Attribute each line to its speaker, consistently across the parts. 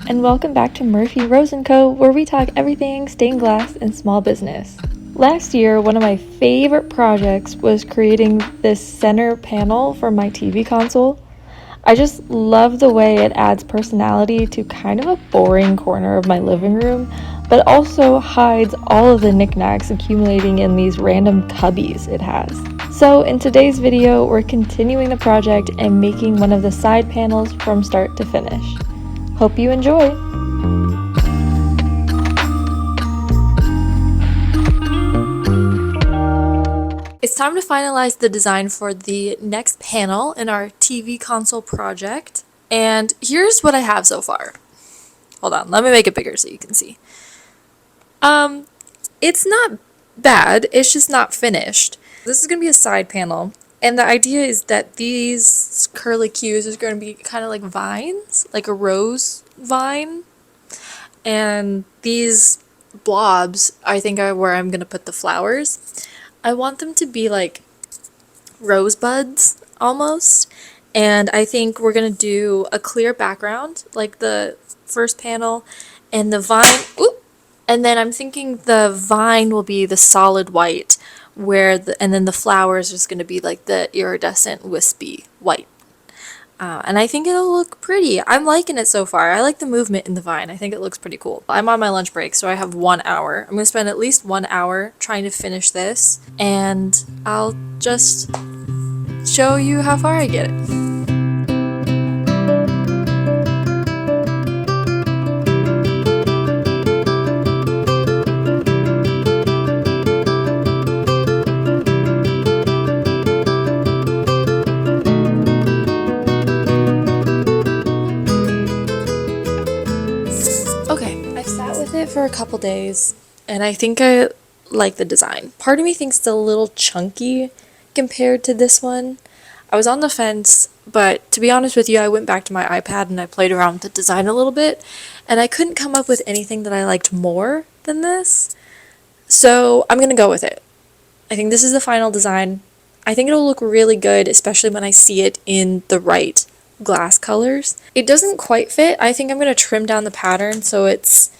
Speaker 1: and welcome back to Murphy Rose & Co., where we talk everything stained glass and small business. Last year, one of my favorite projects was creating this center panel for my TV console. I just love the way it adds personality to kind of a boring corner of my living room, but also hides all of the knickknacks accumulating in these random cubbies it has. So in today's video, we're continuing the project and making one of the side panels from start to finish. Hope you enjoy! It's time to finalize the design for the next panel in our TV console project, and here's what I have so far. Hold on, let me make it bigger so you can see. It's not bad, it's just not finished. This is going to be a side panel, and the idea is that these curlicues is going to be kind of like vines, like a rose vine, and these blobs I think are where I'm going to put the flowers. I want them to be like rosebuds almost, and I think we're going to do a clear background like the first panel, and the vine, and then I'm thinking the vine will be the solid white, and then the flowers is going to be like the iridescent wispy white. And I think it'll look pretty. I'm liking it so far. I like the movement in the vine. I think it looks pretty cool. I'm on my lunch break, so I have 1 hour. I'm going to spend at least 1 hour trying to finish this, and I'll just show you how far I get it. For a couple days, and I think I like the design. Part of me thinks it's a little chunky compared to this one. I was on the fence, but to be honest with you, I went back to my iPad and I played around with the design a little bit, and I couldn't come up with anything that I liked more than this, so I'm gonna go with it. I think this is the final design. I think it'll look really good, especially when I see it in the right glass colors. It doesn't quite fit. I think I'm gonna trim down the pattern so it's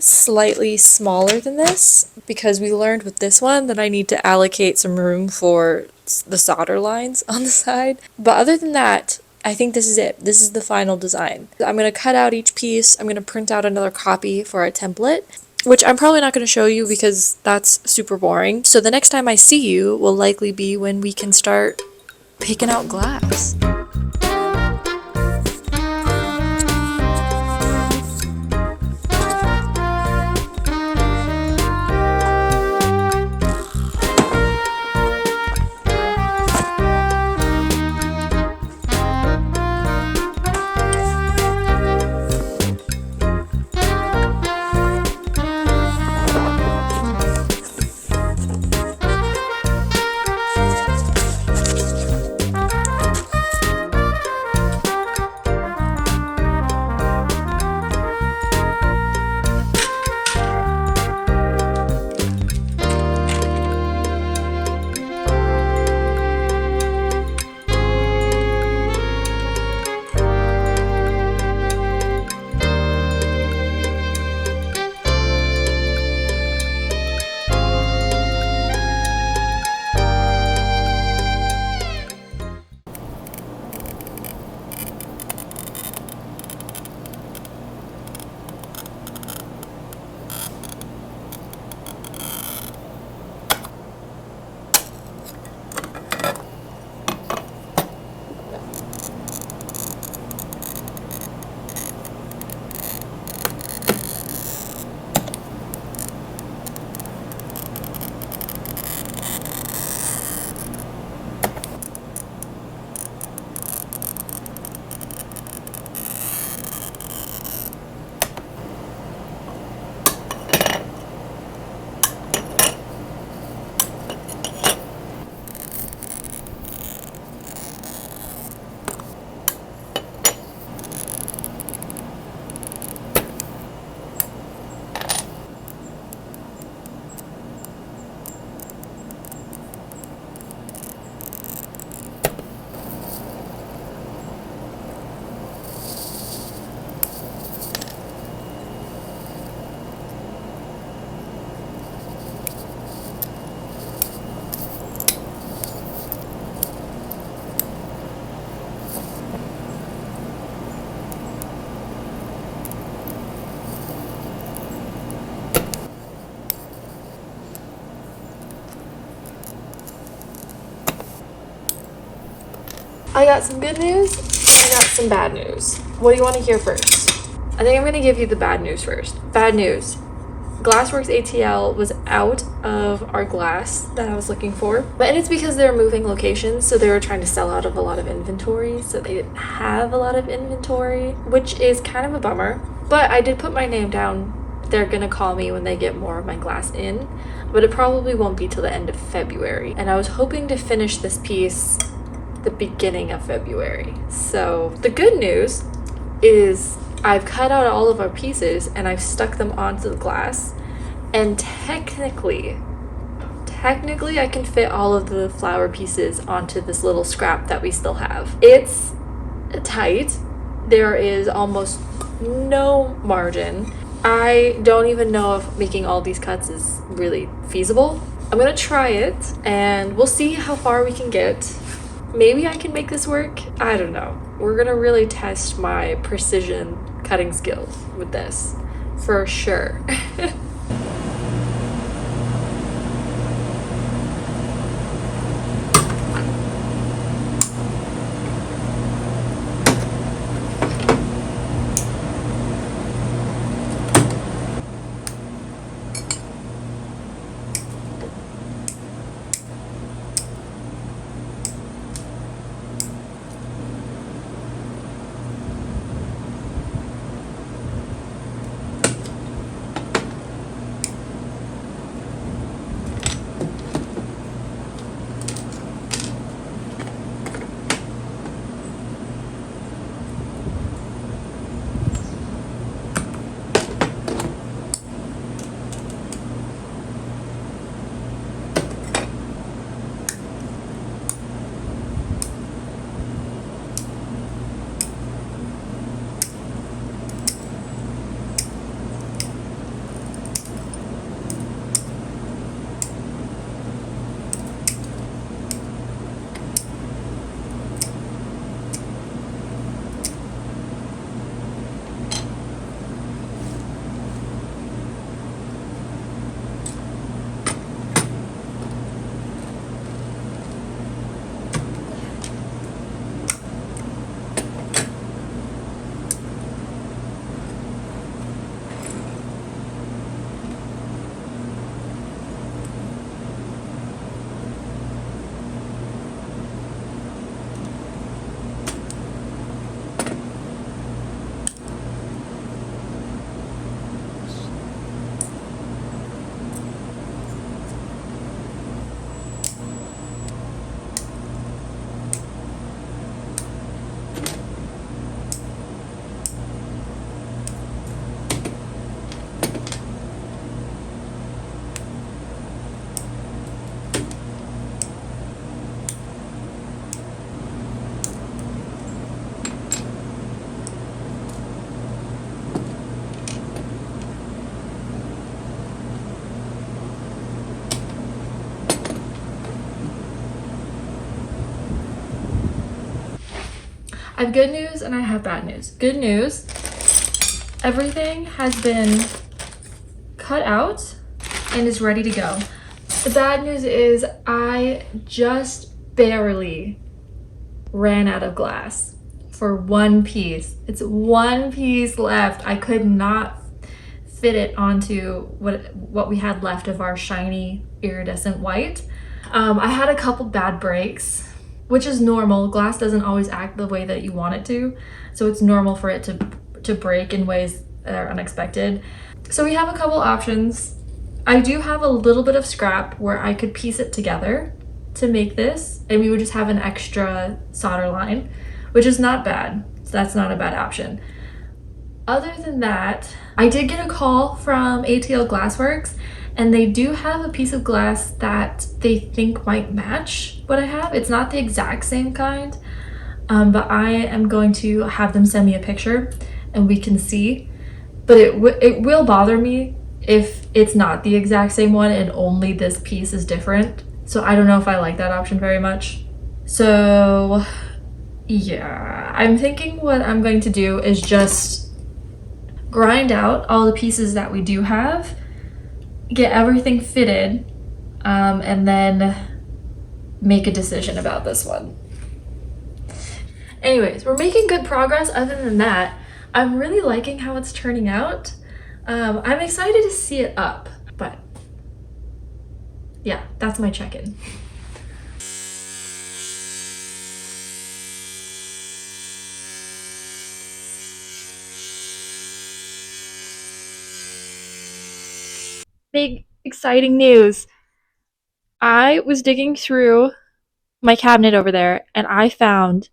Speaker 1: slightly smaller than this, because we learned with this one that I need to allocate some room for the solder lines on the side. But other than that, I think this is it. This is the final design. I'm going to cut out each piece. I'm going to print out another copy for a template, which I'm probably not going to show you because that's super boring. So the next time I see you will likely be when we can start picking out glass. I got some good news, I got some bad news. What do you want to hear first? I think I'm going to give you the bad news first. Bad news. Glassworks ATL was out of our glass that I was looking for. And it's because they're moving locations, so they were trying to sell out of a lot of inventory, so they didn't have a lot of inventory, which is kind of a bummer. But I did put my name down. They're gonna call me when they get more of my glass in, but it probably won't be till the end of February. And I was hoping to finish this piece the beginning of February. So the good news is I've cut out all of our pieces and I've stuck them onto the glass, and technically I can fit all of the flower pieces onto this little scrap that we still have. It's tight. There is almost no margin. I don't even know if making all these cuts is really feasible. I'm gonna try it and we'll see how far we can get. Maybe I can make this work. I don't know. We're gonna really test my precision cutting skills with this, for sure. I have good news and I have bad news. Good news, everything has been cut out and is ready to go. The bad news is I just barely ran out of glass for one piece. It's one piece left. I could not fit it onto what we had left of our shiny iridescent white. I had a couple bad breaks, which is normal. Glass doesn't always act the way that you want it to, so it's normal for it to break in ways that are unexpected. So we have a couple options. I do have a little bit of scrap where I could piece it together to make this, and we would just have an extra solder line, which is not bad. So that's not a bad option. Other than that, I did get a call from ATL Glassworks, and they do have a piece of glass that they think might match what I have. It's not the exact same kind, but I am going to have them send me a picture and we can see. But it will bother me if it's not the exact same one and only this piece is different. So I don't know if I like that option very much. So yeah, I'm thinking what I'm going to do is just grind out all the pieces that we do have, get everything fitted, and then make a decision about this one. Anyways, we're making good progress. Other than that, I'm really liking how it's turning out. I'm excited to see it up, but yeah, that's my check-in. Big exciting news. I was digging through my cabinet over there and I found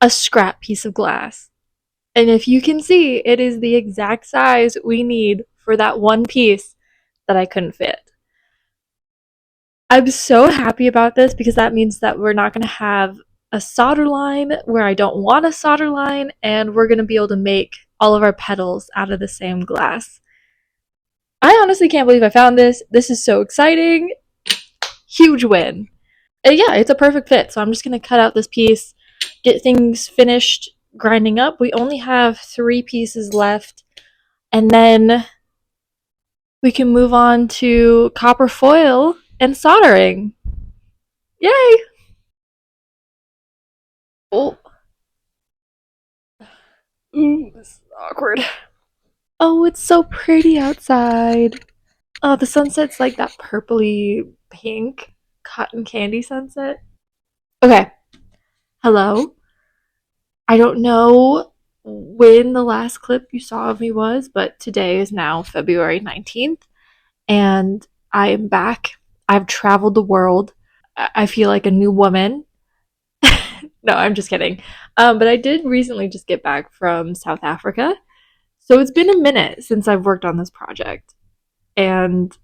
Speaker 1: a scrap piece of glass. And if you can see, it is the exact size we need for that one piece that I couldn't fit. I'm so happy about this because that means that we're not going to have a solder line where I don't want a solder line, and we're going to be able to make all of our petals out of the same glass. I honestly can't believe I found this. This is so exciting. Huge win. And yeah, it's a perfect fit. So I'm just going to cut out this piece, get things finished grinding up. We only have 3 pieces left, and then we can move on to copper foil and soldering. Yay! Oh, ooh, this is awkward. Oh, it's so pretty outside. Oh, the sunset's like that purpley pink cotton candy sunset. Okay, hello. I don't know when the last clip you saw of me was, but today is now February 19th, and I am back. I've traveled the world. I feel like a new woman. No, I'm just kidding. But I did recently just get back from South Africa. So it's been a minute since I've worked on this project. And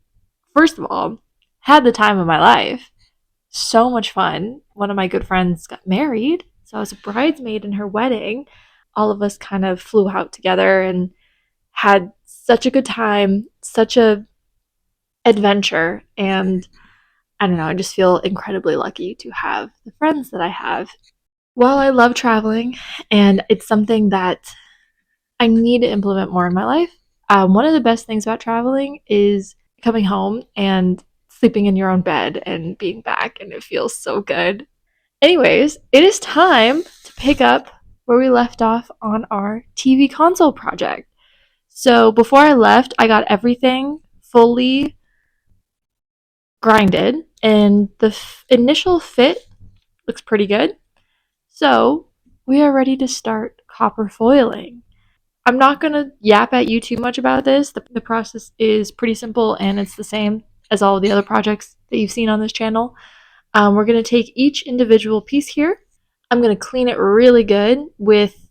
Speaker 1: first of all, had the time of my life. So much fun. One of my good friends got married, so I was a bridesmaid in her wedding. All of us kind of flew out together and had such a good time, such a adventure, and I don't know, I just feel incredibly lucky to have the friends that I have. While I love traveling and it's something that I need to implement more in my life, one of the best things about traveling is coming home and sleeping in your own bed and being back, and it feels so good. Anyways, it is time to pick up where we left off on our TV console project. So before I left, I got everything fully grinded, and the initial fit looks pretty good. So we are ready to start copper foiling. I'm not going to yap at you too much about this. The process is pretty simple and it's the same as all of the other projects that you've seen on this channel. We're going to take each individual piece here. I'm going to clean it really good with,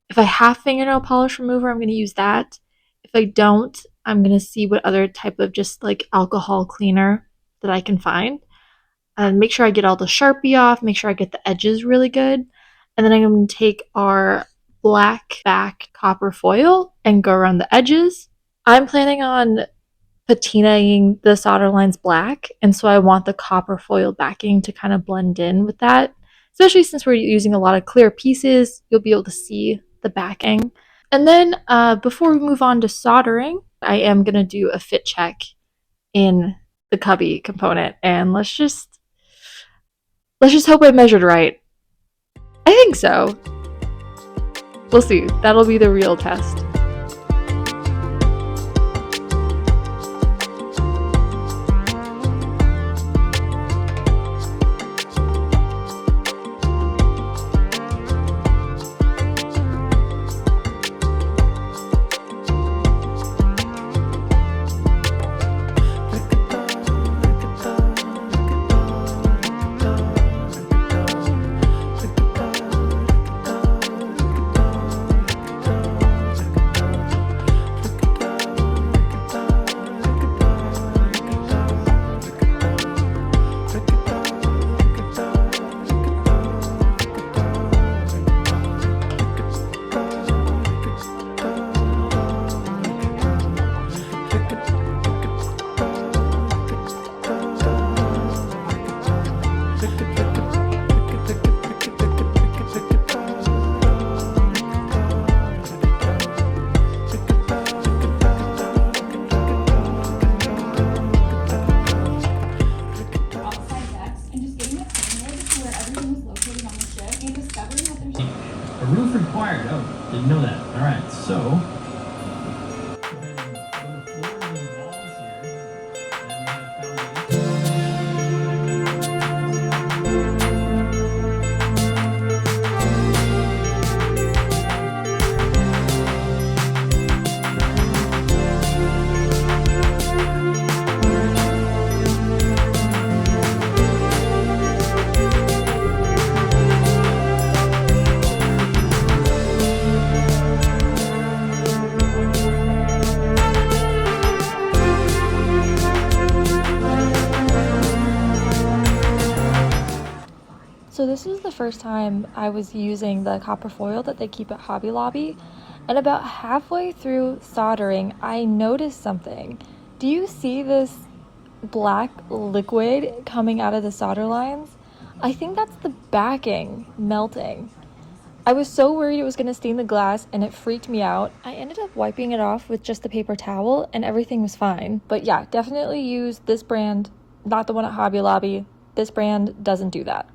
Speaker 1: if I have fingernail polish remover, I'm going to use that. If I don't, I'm going to see what other type of just like alcohol cleaner that I can find. And make sure I get all the Sharpie off, make sure I get the edges really good. And then I'm going to take our black back copper foil and go around the edges. I'm planning on patinaing the solder lines black, and so I want the copper foil backing to kind of blend in with that. Especially since we're using a lot of clear pieces, you'll be able to see the backing. And then before we move on to soldering, I am going to do a fit check in the cubby component, and let's just hope I measured right. I think so. We'll see. That'll be the real test. So this is the first time I was using the copper foil that they keep at Hobby Lobby, and about halfway through soldering, I noticed something. Do you see this black liquid coming out of the solder lines? I think that's the backing melting. I was so worried it was going to stain the glass and it freaked me out. I ended up wiping it off with just a paper towel and everything was fine. But yeah, definitely use this brand, not the one at Hobby Lobby. This brand doesn't do that.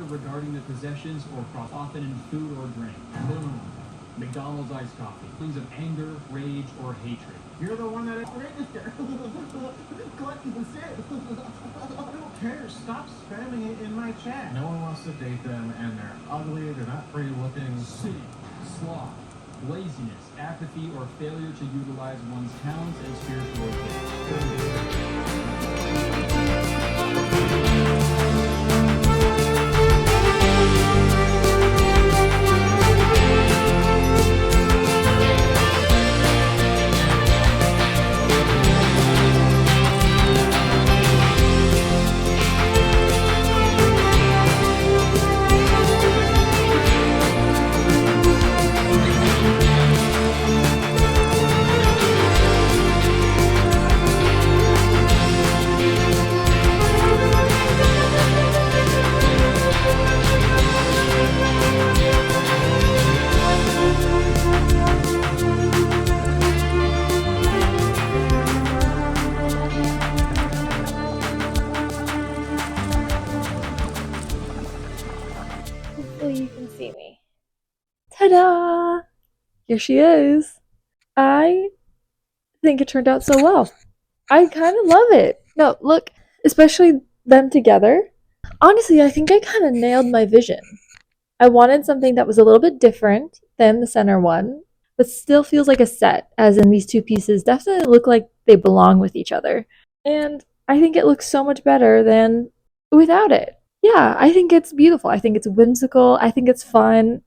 Speaker 2: Regarding the possessions or cross often in food or drink. Boom. McDonald's iced coffee. Feelings of anger, rage, or hatred. You're the one that is register. Collecting the shit. I don't care. Stop spamming it in my chat. No one wants to date them, and they're ugly. They're not pretty looking. C. Sloth. Laziness, apathy, or failure to utilize one's talents and spiritual gifts.
Speaker 1: Hopefully you can see me. Ta-da! Here she is. I think it turned out so well. I kind of love it. No, look, especially them together. Honestly, I think I kind of nailed my vision. I wanted something that was a little bit different than the center one, but still feels like a set, as in these two pieces definitely look like they belong with each other. And I think it looks so much better than without it. Yeah, I think it's beautiful. I think it's whimsical. I think it's fun.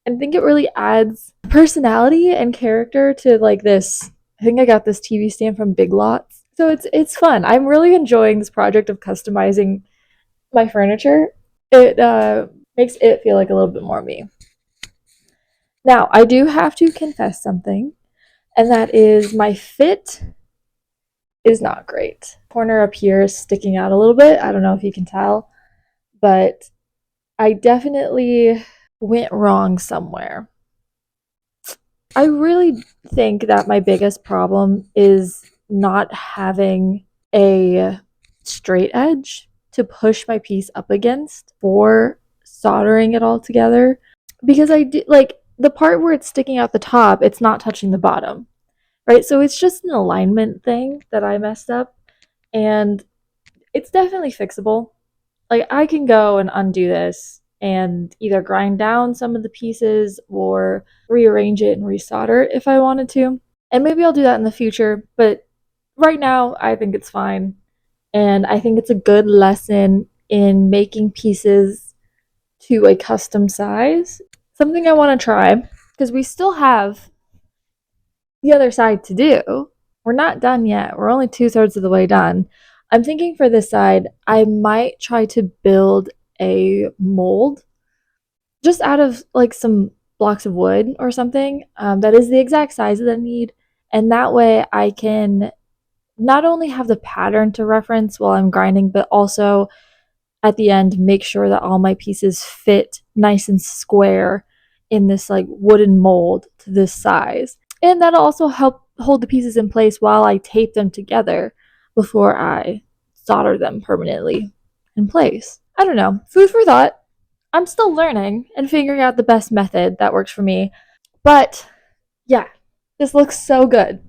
Speaker 1: I think it really adds personality and character to like this. I think I got this TV stand from Big Lots. So it's fun. I'm really enjoying this project of customizing my furniture. It makes it feel like a little bit more me. Now, I do have to confess something, and that is my fit is not great. Corner up here is sticking out a little bit. I don't know if you can tell, but I definitely went wrong somewhere. I really think that my biggest problem is not having a straight edge to push my piece up against for soldering it all together. Because I do, like, the part where it's sticking out the top, it's not touching the bottom, right? So it's just an alignment thing that I messed up, and it's definitely fixable. Like, I can go and undo this and either grind down some of the pieces or rearrange it and resolder it if I wanted to. And maybe I'll do that in the future, but right now I think it's fine. And I think it's a good lesson in making pieces to a custom size. Something I want to try. because we still have the other side to do. We're not done yet. We're only 2/3 of the way done. I'm thinking for this side, I might try to build a mold just out of like some blocks of wood or something that is the exact size that I need. And that way I can not only have the pattern to reference while I'm grinding, but also at the end make sure that all my pieces fit nice and square in this like wooden mold to this size. And that'll also help hold the pieces in place while I tape them together before I solder them permanently in place. I don't know. Food for thought. I'm still learning and figuring out the best method that works for me. But yeah, this looks so good.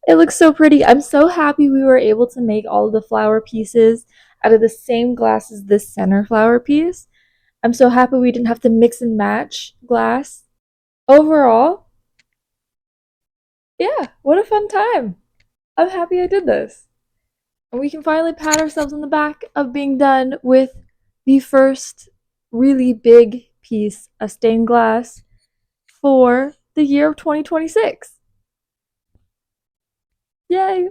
Speaker 1: It looks so pretty. I'm so happy we were able to make all of the flower pieces out of the same glass as this center flower piece. I'm so happy we didn't have to mix and match glass. Overall, yeah, what a fun time. I'm happy I did this. And we can finally pat ourselves on the back of being done with the first really big piece of stained glass for the year of 2026. Yay!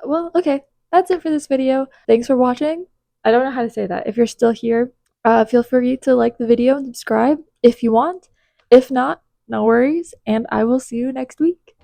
Speaker 1: Well, okay. That's it for this video. Thanks for watching. I don't know how to say that. If you're still here, feel free to like the video and subscribe if you want. If not, no worries, and I will see you next week.